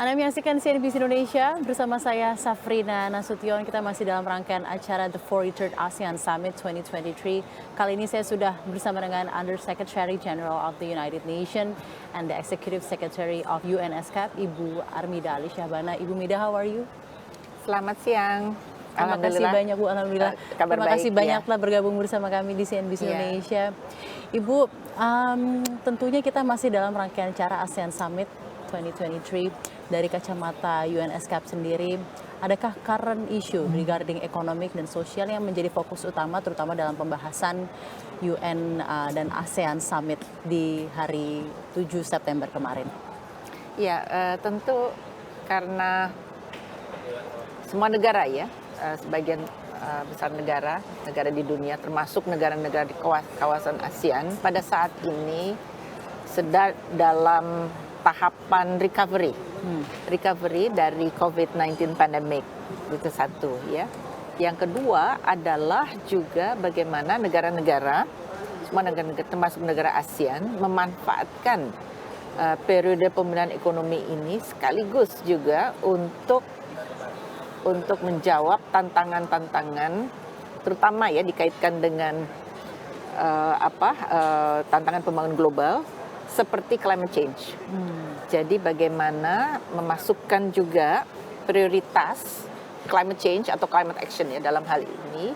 Anda menyaksikan CNBC Indonesia bersama saya Safrina Nasution. Kita masih dalam rangkaian acara The 43rd ASEAN Summit 2023. Kali ini saya sudah bersama dengan Under Secretary General of the United Nations and the Executive Secretary of UNESCAP, Ibu Armida Ali Syahbana. Ibu Mida, how are you? Selamat siang. Terima kasih banyak Bu, Alhamdulillah. Kabar Terima kasih baik, banyak ya. telah bergabung bersama kami di CNBC Indonesia. Ibu, tentunya kita masih dalam rangkaian acara ASEAN Summit 2023. Dari kacamata UNESCAP sendiri, adakah current issue regarding economic dan sosial yang menjadi fokus utama terutama dalam pembahasan UN dan ASEAN Summit di hari 7 September kemarin? Ya, tentu karena semua negara ya, sebagian besar negara di dunia termasuk negara-negara di kawasan ASEAN pada saat ini sedang dalam tahapan recovery dari COVID-19 pandemic, itu satu ya. Yang kedua adalah juga bagaimana negara-negara, semua negara termasuk negara ASEAN memanfaatkan periode pemulihan ekonomi ini sekaligus juga untuk menjawab tantangan-tantangan terutama ya dikaitkan dengan tantangan pembangunan global seperti climate change. Jadi bagaimana memasukkan juga prioritas climate change atau climate action ya dalam hal ini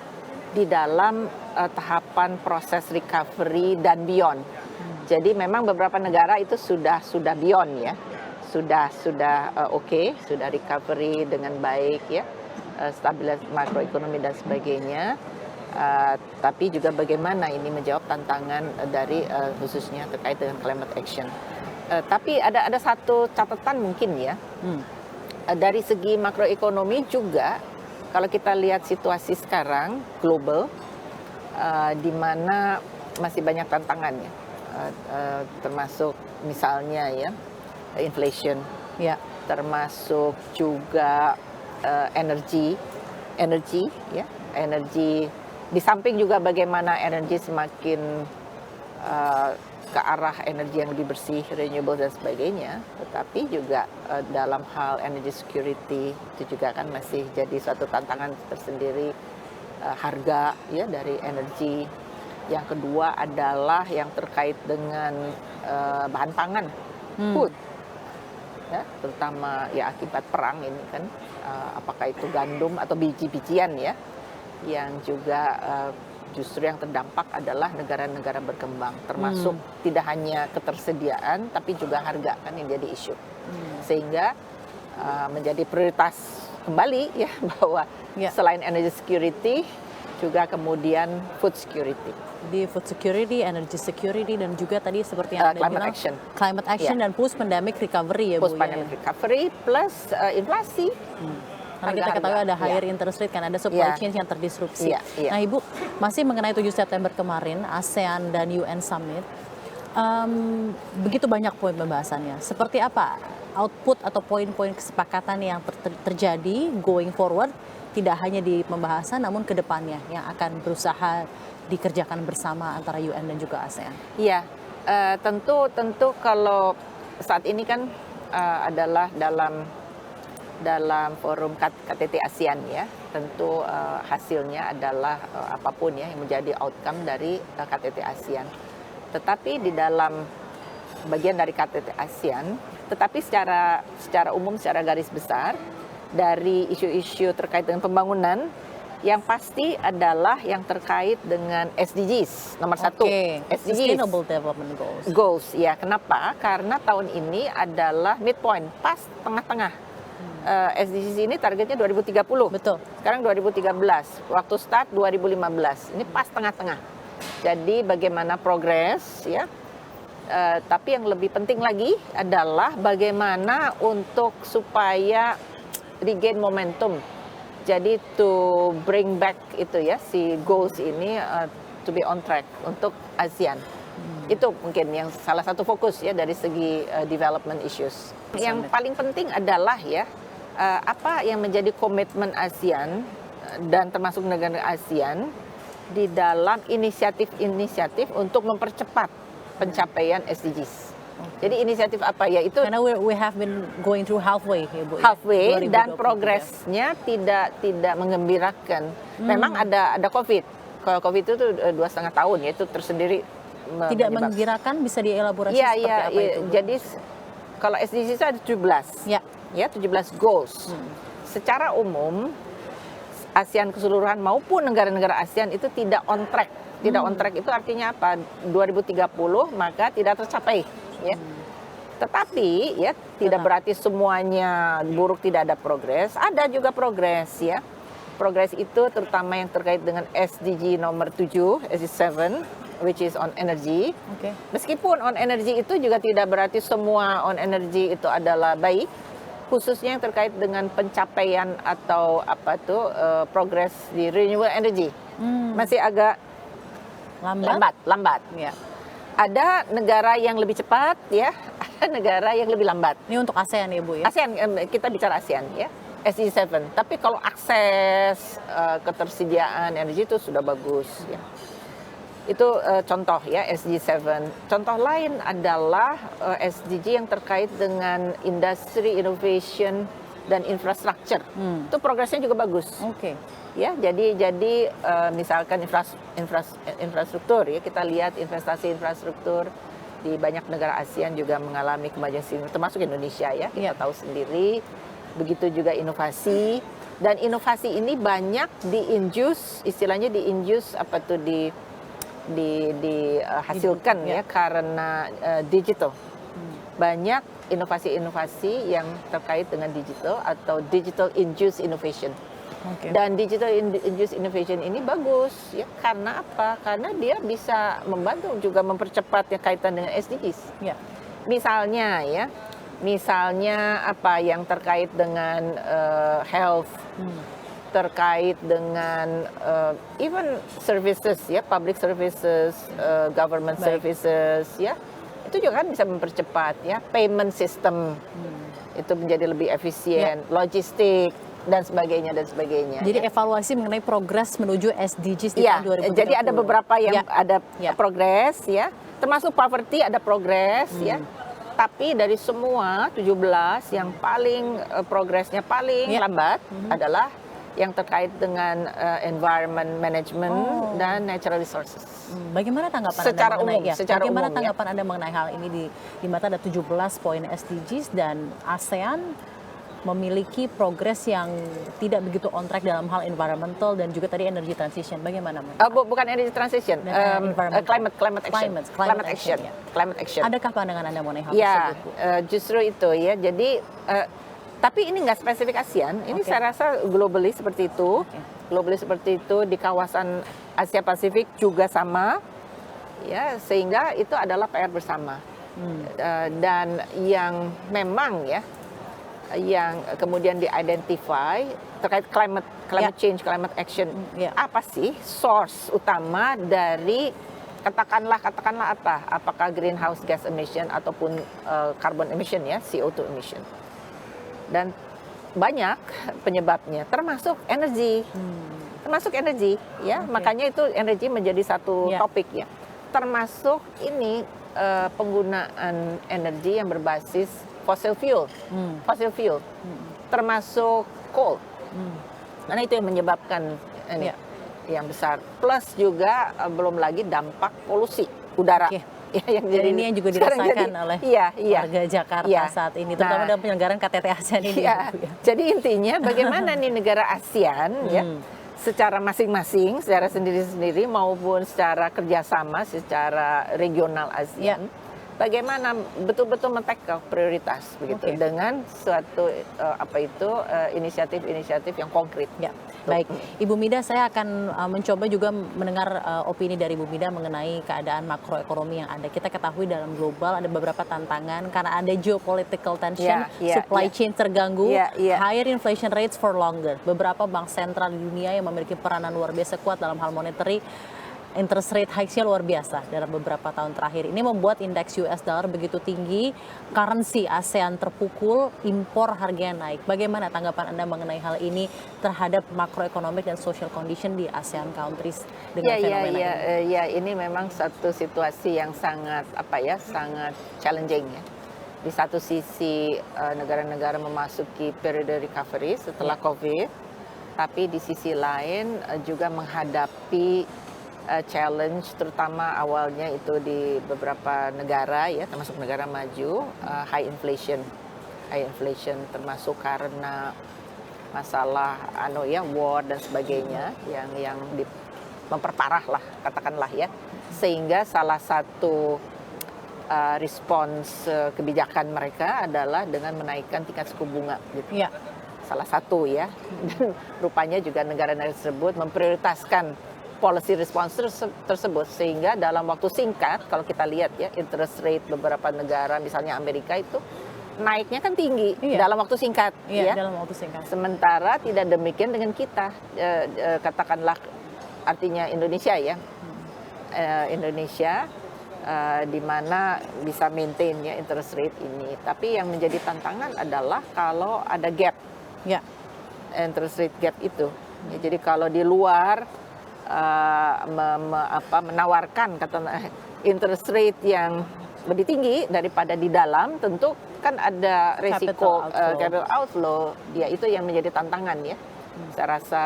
di dalam tahapan proses recovery dan beyond. Jadi memang beberapa negara itu sudah beyond ya. Sudah oke, sudah recovery dengan baik ya. Stabilitas makroekonomi dan sebagainya. Tapi juga bagaimana ini menjawab tantangan dari khususnya terkait dengan climate action. Tapi ada satu catatan mungkin ya, dari segi makroekonomi juga kalau kita lihat situasi sekarang global, di mana masih banyak tantangannya, termasuk misalnya ya inflation, ya, termasuk juga energi di samping juga bagaimana energi semakin ke arah energi yang lebih bersih, renewable dan sebagainya, tetapi juga dalam hal energy security itu juga kan masih jadi suatu tantangan tersendiri, harga ya dari energi. Yang kedua adalah yang terkait dengan bahan pangan, food, ya, terutama ya akibat perang ini kan, apakah itu gandum atau biji-bijian ya, yang juga justru yang terdampak adalah negara-negara berkembang, termasuk tidak hanya ketersediaan tapi juga harga kan yang jadi isu, sehingga menjadi prioritas kembali ya bahwa selain energy security juga kemudian food security. Di food security, energy security dan juga tadi seperti yang Anda bilang climate action dan post pandemic recovery ya Bu. Post pandemic recovery plus inflasi. Karena kita ketahui ada higher interest rate kan, ada supply chain yang terdisrupsi. Nah Ibu, masih mengenai 7 September kemarin, ASEAN dan UN Summit, begitu banyak poin pembahasannya. Seperti apa output atau poin-poin kesepakatan yang terjadi going forward, tidak hanya di pembahasan namun ke depannya yang akan berusaha dikerjakan bersama antara UN dan juga ASEAN? Iya, tentu kalau saat ini kan adalah dalam forum KTT ASEAN ya, tentu hasilnya adalah apapun ya yang menjadi outcome dari KTT ASEAN. Tetapi di dalam bagian dari KTT ASEAN, tetapi secara umum, secara garis besar dari isu-isu terkait dengan pembangunan, yang pasti adalah yang terkait dengan SDGs nomor satu. SDGs, Sustainable Development Goals. Goals ya, kenapa? Karena tahun ini adalah midpoint, pas tengah-tengah. SDGs ini targetnya 2030. Betul. Sekarang 2013, waktu start 2015. Ini pas tengah-tengah. Jadi bagaimana progres ya. Tapi yang lebih penting lagi adalah bagaimana untuk supaya regain momentum. Jadi to bring back itu ya si goals ini to be on track untuk ASEAN. Itu mungkin yang salah satu fokus ya dari segi development issues. Yang paling penting adalah ya apa yang menjadi komitmen ASEAN dan termasuk negara ASEAN di dalam inisiatif-inisiatif untuk mempercepat pencapaian SDGs. Jadi inisiatif apa ya itu Karena we have been going through halfway, ya Bu. halfway Ya, dan 2023. progresnya tidak mengembirakan. Memang ada COVID. Kalau COVID itu tuh 2,5 tahun ya, itu tersendiri Tidak menggirakan, bisa dielaborasi Iya, seperti iya, apa iya. itu, Bu? Jadi kalau SDGs itu ada 17. Ya. Ya, 17 goals. Secara umum ASEAN keseluruhan maupun negara-negara ASEAN itu tidak on track. Tidak on track itu artinya apa? 2030 maka tidak tercapai, ya. Tetapi ya tidak berarti semuanya buruk, tidak ada progres. Ada juga progres, ya. Progres itu terutama yang terkait dengan SDG nomor 7, SDG 7, which is on energy. Oke. Meskipun on energy itu juga tidak berarti semua on energy itu adalah baik, khususnya yang terkait dengan pencapaian atau apa tuh progres di renewable energy masih agak lambat. Ya. Ada negara yang lebih cepat, ya, ada negara yang lebih lambat. Ini untuk ASEAN ya, Bu, ya? ASEAN, kita bicara ASEAN, ya. SDG 7. Tapi kalau akses ketersediaan energi itu sudah bagus, ya. Itu contoh, ya, SDG 7. Contoh lain adalah SDG yang terkait dengan industri, innovation, dan infrastruktur. Itu progresnya juga bagus. Oke. Ya, jadi misalkan infrastruktur, ya, kita lihat investasi infrastruktur di banyak negara ASEAN juga mengalami kemajuan signifikan, termasuk Indonesia, ya, kita tahu sendiri. Begitu juga inovasi, dan inovasi ini banyak di-induce, istilahnya di-induce apa tuh dihasilkan, ya, karena digital. Banyak inovasi-inovasi yang terkait dengan digital atau digital induced innovation. Okay. Dan digital induced innovation ini bagus, ya, karena apa? Karena dia bisa membantu juga mempercepat ya kaitan dengan SDGs. Ya. Misalnya apa yang terkait dengan health, terkait dengan even services, ya, public services, government services, ya, itu juga kan bisa mempercepat, ya, payment system itu menjadi lebih efisien, logistik dan sebagainya. Jadi evaluasi mengenai progres menuju SDGs di ya, tahun 2030. jadi ada beberapa yang ada progres, ya, termasuk poverty ada progres, ya. Tapi dari semua 17 yang paling progresnya paling lambat adalah yang terkait dengan environment management dan natural resources. Bagaimana tanggapan secara Anda mengenai umum, secara bagaimana umum, tanggapan Anda mengenai hal ini di mata ada 17 poin SDGs dan ASEAN memiliki progres yang tidak begitu on track dalam hal environmental dan juga tadi energy transition. Bagaimana, Mas? Bukan energy transition, climate action. Ya. Climate action. Adakah pandangan Anda mengenai hal Ya, tersebut? justru itu, ya. Jadi tapi ini nggak spesifik ASEAN. Ini saya rasa globally seperti itu. Globally seperti itu, di kawasan Asia Pasifik juga sama, ya, sehingga itu adalah PR bersama. Dan yang memang, ya, yang kemudian di-identify terkait climate change, climate action. Apa sih source utama dari katakanlah apa? Apakah greenhouse gas emission ataupun carbon emission, ya, CO2 emission. Dan banyak penyebabnya, termasuk energi. Ya. Makanya itu energi menjadi satu topik, ya. Termasuk ini penggunaan energi yang berbasis fossil fuel, termasuk coal. Karena itu yang menyebabkan ini yang besar. Plus juga belum lagi dampak polusi udara. Ya, jadi ini yang juga dirasakan oleh warga Jakarta saat ini, terutama dalam penyelenggaraan KTT ASEAN ini. Jadi intinya bagaimana nih negara ASEAN, ya, secara masing-masing, secara sendiri-sendiri maupun secara kerjasama secara regional ASEAN, bagaimana betul-betul men-tackle prioritas begitu dengan suatu inisiatif-inisiatif yang konkret. Ya. Baik, Ibu Mida, saya akan mencoba juga mendengar opini dari Ibu Mida mengenai keadaan makroekonomi yang ada. Kita ketahui dalam global ada beberapa tantangan karena ada geopolitical tension, supply chain terganggu, higher inflation rates for longer. Beberapa bank sentral di dunia yang memiliki peranan luar biasa kuat dalam hal monetary interest rate hikes-nya luar biasa dalam beberapa tahun terakhir. Ini membuat indeks US dollar begitu tinggi, currency ASEAN terpukul, impor harganya naik. Bagaimana tanggapan Anda mengenai hal ini terhadap macroeconomic dan social condition di ASEAN countries dengan fenomena ini? Ya, ini memang satu situasi yang sangat sangat challenging ya. Di satu sisi negara-negara memasuki periode recovery setelah COVID, tapi di sisi lain juga menghadapi challenge, terutama awalnya itu di beberapa negara ya, termasuk negara maju, high inflation termasuk karena masalah war dan sebagainya yang memperparah lah katakanlah ya, sehingga salah satu respons kebijakan mereka adalah dengan menaikkan tingkat suku bunga gitu. Ya. Salah satu ya, dan rupanya juga negara-negara tersebut memprioritaskan policy response tersebut, sehingga dalam waktu singkat kalau kita lihat ya, interest rate beberapa negara misalnya Amerika itu naiknya kan tinggi dalam waktu singkat ya. Dalam waktu singkat. Sementara tidak demikian dengan kita, katakanlah artinya Indonesia ya. Indonesia di mana bisa maintain ya interest rate ini. Tapi yang menjadi tantangan adalah kalau ada gap. Ya. Interest rate gap itu. Ya, jadi kalau di luar menawarkan interest rate yang lebih tinggi daripada di dalam, tentu kan ada resiko capital outflow. Ya, itu yang menjadi tantangan ya. Saya rasa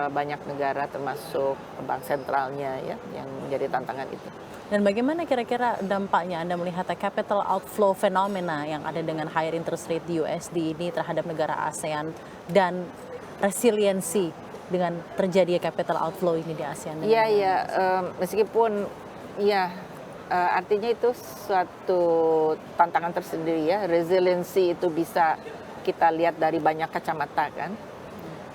banyak negara termasuk bank sentralnya ya yang menjadi tantangan itu. Dan bagaimana kira-kira dampaknya Anda melihat capital outflow fenomena yang ada dengan higher interest rate di USD ini terhadap negara ASEAN dan resiliensi dengan terjadi capital outflow ini di ASEAN? Iya, meskipun artinya itu suatu tantangan tersendiri ya. Resiliensi itu bisa kita lihat dari banyak kacamata kan.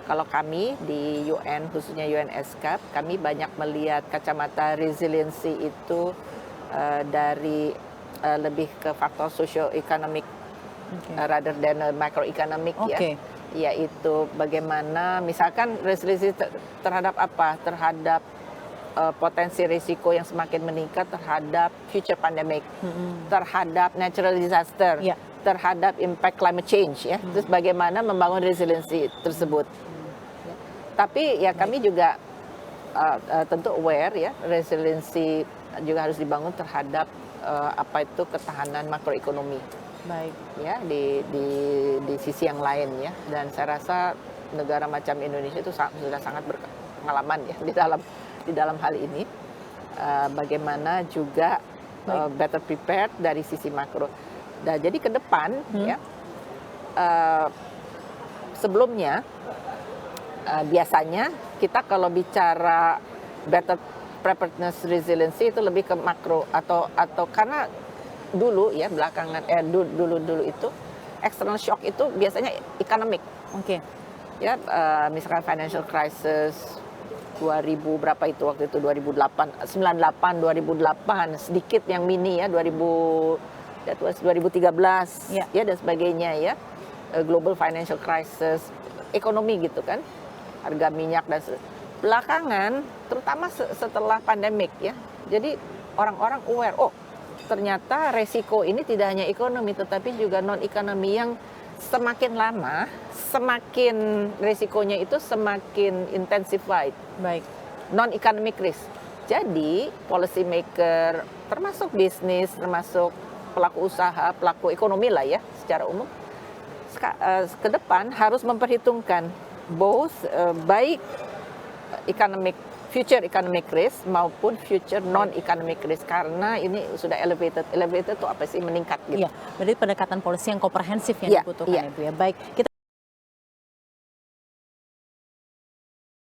Kalau kami di UN, khususnya UNESCAP, kami banyak melihat kacamata resiliensi itu dari lebih ke faktor socio-economic rather than macroeconomic ya. Yaitu bagaimana misalkan resiliensi terhadap apa? Terhadap potensi risiko yang semakin meningkat terhadap future pandemic, terhadap natural disaster, terhadap impact climate change ya. Terus bagaimana membangun resiliensi tersebut. Tapi ya kami juga tentu aware ya, resiliensi juga harus dibangun terhadap ketahanan makroekonomi. Baik. Ya di sisi yang lain ya, dan saya rasa negara macam Indonesia itu sudah sangat berpengalaman ya di dalam hal ini, bagaimana juga better prepared dari sisi makro. Nah, jadi ke depan ya sebelumnya biasanya kita kalau bicara better preparedness resiliency itu lebih ke makro atau karena dulu ya belakangan dulu itu external shock itu biasanya economic. Ya misalkan financial crisis 2000 berapa itu waktu itu 2008 sedikit yang mini ya 2013 ya dan sebagainya ya, global financial crisis ekonomi gitu kan, harga minyak dan belakangan terutama setelah pandemik ya, jadi orang-orang aware ternyata resiko ini tidak hanya ekonomi tetapi juga non-ekonomi yang semakin lama, semakin resikonya itu semakin intensified. Baik. Non-economic risk. Jadi policy maker, termasuk bisnis, termasuk pelaku usaha, pelaku ekonomi lah ya secara umum, ke depan harus memperhitungkan both baik future economic risk maupun future non-economic risk, karena ini sudah elevated itu apa sih, meningkat gitu. Iya, berarti pendekatan polisi yang komprehensif yang dibutuhkan ya Bu ya. Baik, kita